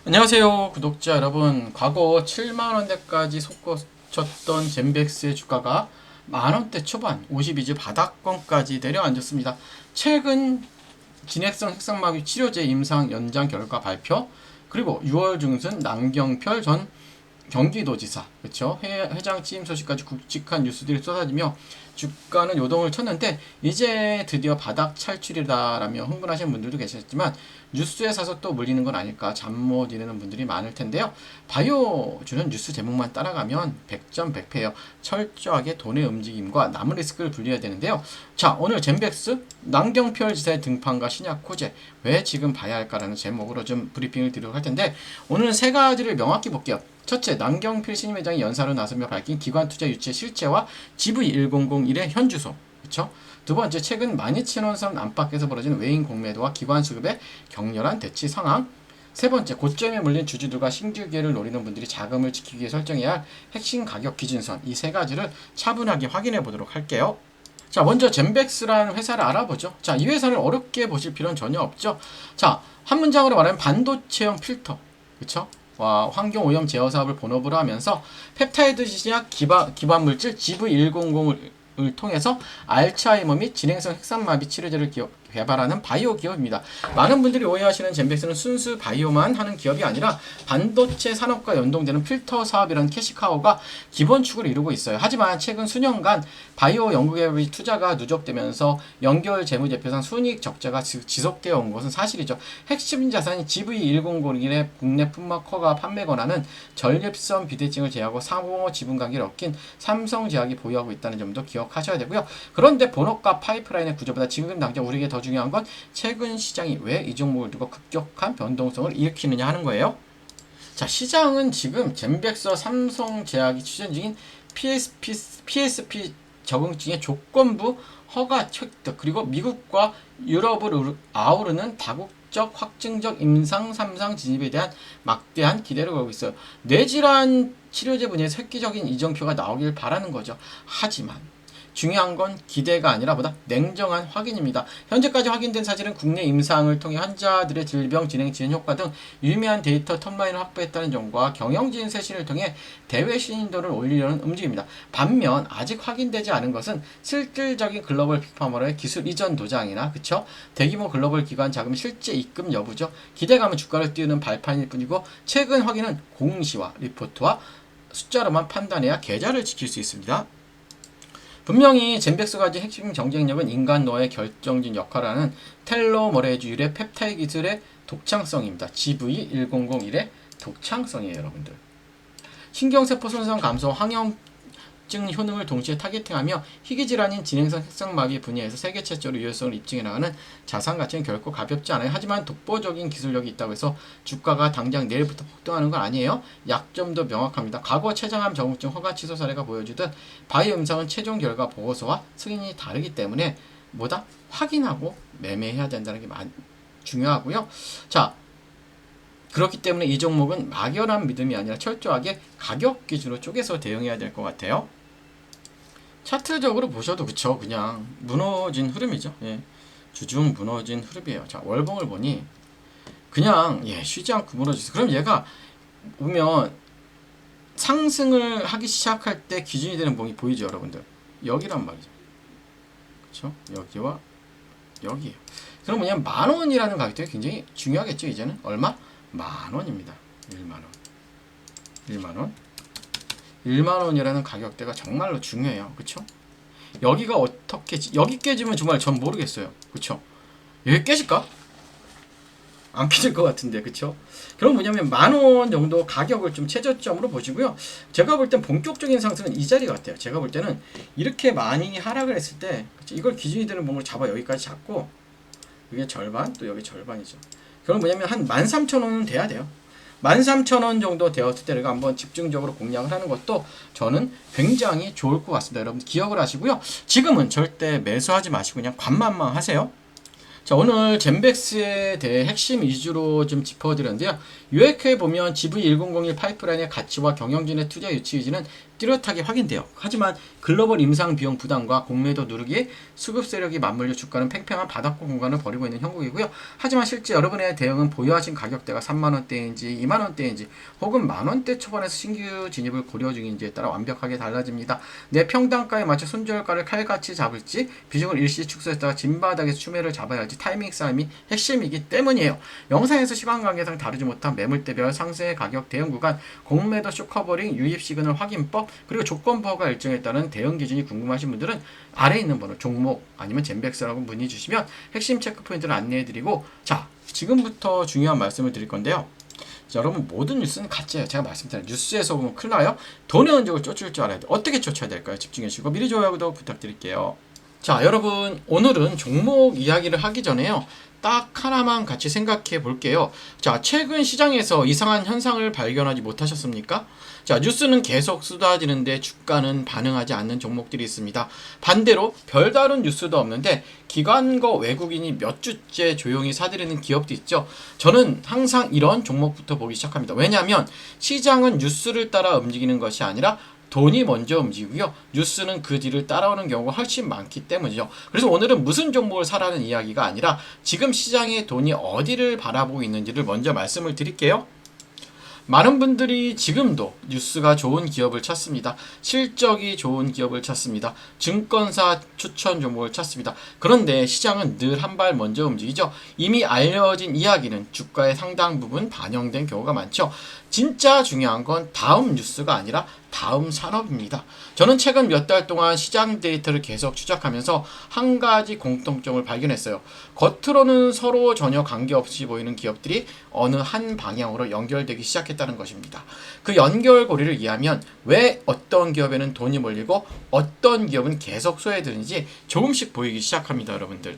안녕하세요 구독자 여러분. 과거 7만원대까지 솟구쳤던 젠백스의 주가가 만원대 초반 52주 바닥권까지 내려앉았습니다. 최근 진행성 핵상마비 치료제 임상 연장 결과 발표, 그리고 6월 중순 남경필 전 경기도지사, 그렇죠? 회장 취임 소식까지 굵직한 뉴스들이 쏟아지며 주가는 요동을 쳤는데 이제 드디어 바닥 탈출이다라며 흥분하시는 분들도 계셨지만 뉴스에 사서 또 물리는 건 아닐까 잠 못 이루는 분들이 많을 텐데요. 바이오주는 뉴스 제목만 따라가면 100점 100패예요. 철저하게 돈의 움직임과 남은 리스크를 분리해야 되는데요. 자, 오늘 젠백스 남경필 지사의 등판과 신약 호재 왜 지금 봐야 할까라는 제목으로 좀 브리핑을 드리도록 할 텐데, 오늘은 세 가지를 명확히 볼게요. 첫째, 남경필 신임 회장이 연사로 나서며 밝힌 기관 투자 유치의 실체와 GV1001의 현주소. 그렇죠? 두 번째, 최근 12,000원선 안팎에서 벌어진 외인 공매도와 기관 수급의 격렬한 대치 상황. 세 번째, 고점에 물린 주주들과 신규 기회를 노리는 분들이 자금을 지키기 위해 설정해야 할 핵심 가격 기준선. 이 세 가지를 차분하게 확인해 보도록 할게요. 자, 먼저 젠백스라는 회사를 알아보죠. 자, 이 회사를 어렵게 보실 필요는 전혀 없죠. 자, 한 문장으로 말하면 반도체형 필터. 그쵸? 환경오염 제어 사업을 본업으로 하면서 펩타이드 신약 기반 물질 GV100을 통해서 알츠하이머 및 진행성 핵산마비 치료제를 개발하는 바이오 기업입니다. 많은 분들이 오해하시는 젠백스는 순수 바이오만 하는 기업이 아니라 반도체 산업과 연동되는 필터 사업이라는 캐시카우가 기본축을 이루고 있어요. 하지만 최근 수년간 바이오 연구개발비 투자가 누적되면서 연결 재무제표상 순이익 적자가 지속되어 온 것은 사실이죠. 핵심 자산이 GV1001의 국내 품목 허가 판매 권한은 전립선 비대증을 제외하고 상호 지분 관계를 얽힌 삼성제약이 보유하고 있다는 점도 기억하셔야 되고요. 그런데 본업과 파이프라인의 구조보다 지금 당장 우리에게 더 중요한 건 최근 시장이 왜 이 종목을 두고 급격한 변동성을 일으키느냐 하는 거예요. 자, 시장은 지금 젠백스와 삼성제약이 추진 중인 PSP 적응증의 조건부 허가 획득, 그리고 미국과 유럽을 아우르는 다국적 확증적 임상 3상 진입에 대한 막대한 기대를 걸고 있어요. 뇌질환 치료제 분야에서 획기적인 이정표가 나오길 바라는 거죠. 하지만 중요한 건 기대가 아니라 보다 냉정한 확인입니다. 현재까지 확인된 사실은 국내 임상을 통해 환자들의 질병 진행 지연 효과 등 유의미한 데이터 톱라인을 확보했다는 점과 경영진 쇄신을 통해 대외 신인도를 올리려는 움직임입니다. 반면 아직 확인되지 않은 것은 실질적인 글로벌 빅파머의 기술 이전 도장이나 대규모 글로벌 기관 자금 실제 입금 여부죠. 기대감은 주가를 띄우는 발판일 뿐이고, 최근 확인은 공시와 리포트와 숫자로만 판단해야 계좌를 지킬 수 있습니다. 분명히 젠백스가 가진 핵심 경쟁력은 인간 뇌의 결정적 역할을 하는 텔로머레이즈 유래 펩타이드 기술의 독창성입니다. GV1001의 독창성이에요, 여러분들. 신경세포 손상 감소, 항염증 효능을 동시에 타겟팅하며 희귀질환인 진행성 핵상마비 분야에서 세계 최초로 유효성을 입증해 나가는 자산 가치는 결코 가볍지 않아요. 하지만 독보적인 기술력이 있다고 해서 주가가 당장 내일부터 폭등하는 건 아니에요. 약점도 명확합니다. 과거 췌장암 정후증 허가 취소 사례가 보여주듯 바이오 임상은 최종 결과 보고서와 승인이 다르기 때문에 뭐다? 확인하고 매매해야 된다는 게 중요하고요. 자, 그렇기 때문에 이 종목은 막연한 믿음이 아니라 철저하게 가격 기준으로 쪼개서 대응해야 될 것 같아요. 차트적으로 보셔도 그쵸, 그냥 무너진 흐름이죠. 예. 주중 무너진 흐름이에요. 자, 월봉을 보니 그냥 쉬지 않고 무너지죠. 그럼 얘가 보면 상승을 하기 시작할 때 기준이 되는 봉이 보이죠, 여러분들. 여기란 말이죠. 그쵸? 여기와 여기에요. 그럼 뭐냐면 만원이라는 가격대가 굉장히 중요하겠죠. 이제는 얼마? 만원입니다. 1만원. 1만원. 1만원이라는 가격대가 정말로 중요해요. 그쵸? 여기가 어떻게, 여기 깨지면 정말 전 모르겠어요. 그쵸? 여기 깨질까? 안 깨질 것 같은데, 그쵸? 그럼 뭐냐면 만원 정도 가격을 좀 최저점으로 보시고요. 제가 볼 땐 본격적인 상승은 이 자리 같아요. 제가 볼 때는 이렇게 많이 하락을 했을 때, 그쵸? 이걸 기준이 되는 봉을 잡아 여기까지 잡고, 이게 절반, 또 여기 절반이죠. 그럼 뭐냐면 한 13,000원은 돼야 돼요. 13,000원 정도 되었을 때 내가 한번 집중적으로 공략을 하는 것도 저는 굉장히 좋을 것 같습니다. 여러분 기억을 하시고요. 지금은 절대 매수하지 마시고 그냥 관망만 하세요. 자, 오늘 젠백스에 대해 핵심 위주로 좀 짚어드렸는데요. 요약해 보면 GV1001 파이프라인의 가치와 경영진의 투자 유치 의지는 뚜렷하게 확인돼요. 하지만 글로벌 임상 비용 부담과 공매도 누르기, 수급 세력이 맞물려 주가는 팽팽한 바닥권 공간을 벌이고 있는 형국이고요. 하지만 실제 여러분의 대응은 보유하신 가격대가 3만원대인지 2만원대인지 혹은 만원대 초반에서 신규 진입을 고려 중인지에 따라 완벽하게 달라집니다. 내 평단가에 맞춰 손절가를 칼같이 잡을지 비중을 일시 축소했다가 진바닥에서 추매를 잡아야 할지 타이밍 싸움이 핵심이기 때문이에요. 영상에서 시간 관계상 다루지 못한 매물대별 상세 가격 대응 구간, 공매도 쇼커버링, 유입 시그널 확인법, 그리고 조건 부호가 일정에 따른 대응 기준이 궁금하신 분들은 아래에 있는 번호 종목 아니면 젠백스라고 문의 주시면 핵심 체크 포인트를 안내해드리고, 자 지금부터 중요한 말씀을 드릴 건데요. 자, 여러분 모든 뉴스는 가짜예요. 제가 말씀드린 뉴스에서 보면 큰일 나요. 돈의 흔적을 쫓을 줄 알아야 돼요. 어떻게 쫓아야 될까요? 집중해 주시고 미리 좋아요 구독 부탁드릴게요. 자, 여러분 오늘은 종목 이야기를 하기 전에요, 딱 하나만 같이 생각해 볼게요. 자, 최근 시장에서 이상한 현상을 발견하지 못하셨습니까? 자, 뉴스는 계속 쏟아지는데 주가는 반응하지 않는 종목들이 있습니다. 반대로 별다른 뉴스도 없는데 기관과 외국인이 몇 주째 조용히 사들이는 기업도 있죠. 저는 항상 이런 종목부터 보기 시작합니다. 왜냐하면 시장은 뉴스를 따라 움직이는 것이 아니라 돈이 먼저 움직이고요. 뉴스는 그 뒤를 따라오는 경우가 훨씬 많기 때문이죠. 그래서 오늘은 무슨 종목을 사라는 이야기가 아니라 지금 시장의 돈이 어디를 바라보고 있는지를 먼저 말씀을 드릴게요. 많은 분들이 지금도 뉴스가 좋은 기업을 찾습니다. 실적이 좋은 기업을 찾습니다. 증권사 추천 종목을 찾습니다. 그런데 시장은 늘 한 발 먼저 움직이죠. 이미 알려진 이야기는 주가의 상당 부분 반영된 경우가 많죠. 진짜 중요한 건 다음 뉴스가 아니라 다음 산업입니다. 저는 최근 몇 달 동안 시장 데이터를 계속 추적하면서 한 가지 공통점을 발견했어요. 겉으로는 서로 전혀 관계없이 보이는 기업들이 어느 한 방향으로 연결되기 시작했다는 것입니다. 그 연결고리를 이해하면 왜 어떤 기업에는 돈이 몰리고 어떤 기업은 계속 소외되는지 조금씩 보이기 시작합니다, 여러분들.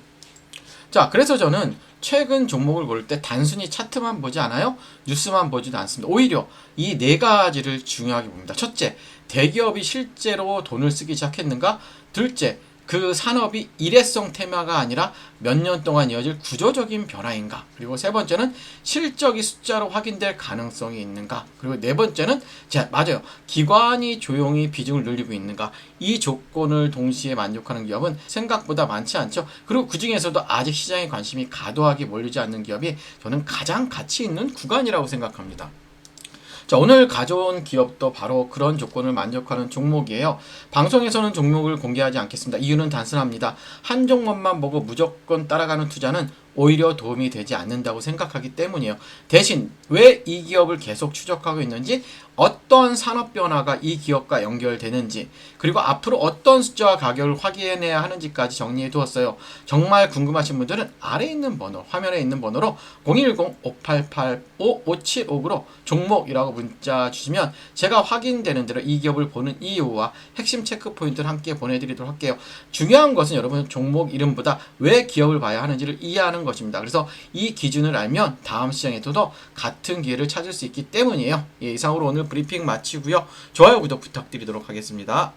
자, 그래서 저는 최근 종목을 고를 때 단순히 차트만 보지 않아요. 뉴스만 보지도 않습니다. 오히려 이 네 가지를 중요하게 봅니다. 첫째, 대기업이 실제로 돈을 쓰기 시작했는가? 둘째, 그 산업이 일회성 테마가 아니라 몇 년 동안 이어질 구조적인 변화인가? 그리고 세 번째는 실적이 숫자로 확인될 가능성이 있는가? 그리고 네 번째는 맞아요. 기관이 조용히 비중을 늘리고 있는가? 이 조건을 동시에 만족하는 기업은 생각보다 많지 않죠. 그리고 그 중에서도 아직 시장에 관심이 과도하게 몰리지 않는 기업이 저는 가장 가치 있는 구간이라고 생각합니다. 자, 오늘 가져온 기업도 바로 그런 조건을 만족하는 종목이에요. 방송에서는 종목을 공개하지 않겠습니다. 이유는 단순합니다. 한 종목만 보고 무조건 따라가는 투자는 오히려 도움이 되지 않는다고 생각하기 때문이에요. 대신 왜 이 기업을 계속 추적하고 있는지, 어떤 산업 변화가 이 기업과 연결되는지, 그리고 앞으로 어떤 숫자와 가격을 확인해야 하는지까지 정리해 두었어요. 정말 궁금하신 분들은 아래에 있는 번호, 화면에 있는 번호로 010-588-5575로 종목이라고 문자 주시면 제가 확인되는 대로 이 기업을 보는 이유와 핵심 체크 포인트를 함께 보내드리도록 할게요. 중요한 것은 여러분 종목 이름보다 왜 기업을 봐야 하는지를 이해하는 것입니다. 그래서 이 기준을 알면 다음 시장에서도 같은 기회를 찾을 수 있기 때문이에요. 예, 이상으로 오늘 브리핑 마치고요. 좋아요, 구독 부탁드리도록 하겠습니다.